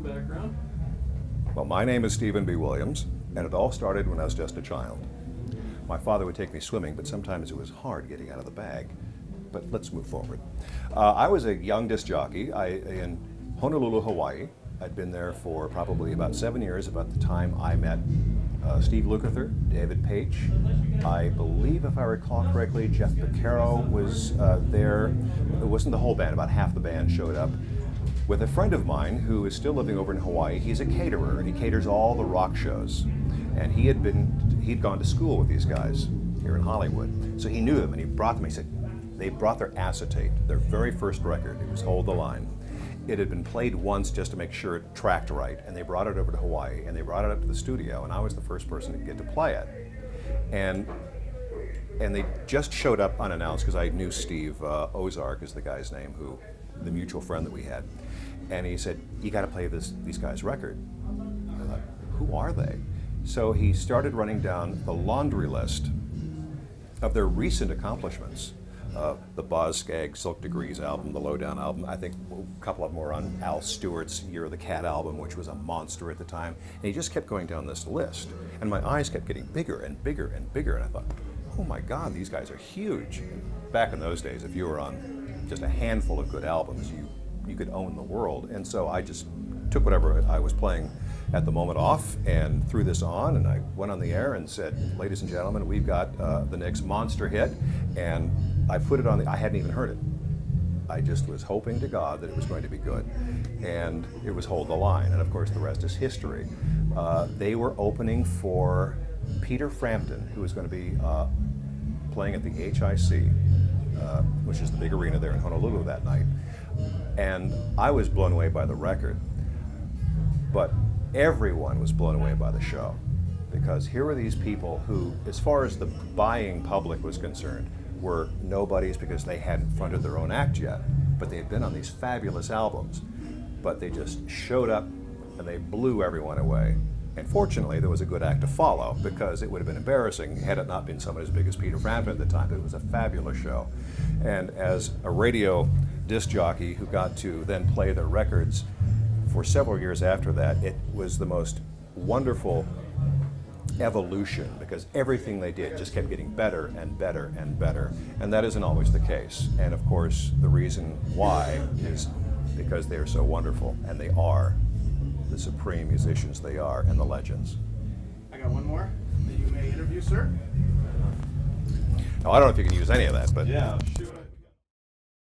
and background. Well, my name is Stephen B. Williams, and it all started when I was just a child. My father would take me swimming, but sometimes it was hard getting out of the bag. But let's move forward. I was a young disc jockey in Honolulu, Hawaii. I'd been there for probably about 7 years, about the time I met Steve Lukather, David Paich. I believe, if I recall correctly, Jeff Beccaro was there. It wasn't the whole band, about half the band showed up. With a friend of mine who is still living over in Hawaii. He's a caterer, and he caters all the rock shows. And he'd gone to school with these guys here in Hollywood. So he knew them, and he brought them. He said, they brought their acetate, their very first record. It was Hold the Line. It had been played once just to make sure it tracked right, and they brought it over to Hawaii, and they brought it up to the studio, and I was the first person to get to play it. And they just showed up unannounced, because I knew Steve Ozark is the guy's name, the mutual friend that we had. And he said, you got to play these guys' record. I thought, who are they? So he started running down the laundry list of their recent accomplishments. The Boz Scaggs Silk Degrees album, the Lowdown album. I think a couple of them were on Al Stewart's Year of the Cat album, which was a monster at the time. And he just kept going down this list. And my eyes kept getting bigger and bigger and bigger. And I thought, oh my God, these guys are huge. And back in those days, if you were on just a handful of good albums, you could own the world. And so I just took whatever I was playing at the moment off and threw this on, and I went on the air and said, ladies and gentlemen, we've got the next monster hit. And I put it on I hadn't even heard it. I just was hoping to God that it was going to be good. And it was Hold the Line, and of course the rest is history. They were opening for Peter Frampton, who was going to be playing at the HIC, which is the big arena there in Honolulu that night. And I was blown away by the record, but everyone was blown away by the show, because here were these people who, as far as the buying public was concerned, were nobodies because they hadn't fronted their own act yet, but they had been on these fabulous albums. But they just showed up and they blew everyone away. And fortunately, there was a good act to follow, because it would have been embarrassing had it not been someone as big as Peter Frampton at the time. But it was a fabulous show. And as a radio disc jockey who got to then play their records for several years after that, it was the most wonderful evolution, because everything they did just kept getting better and better and better. And that isn't always the case. And of course, the reason why is because they are so wonderful, and they are the supreme musicians they are, and the legends. I got one more that you may interview, sir. Now, I don't know if you can use any of that, but yeah, shoot.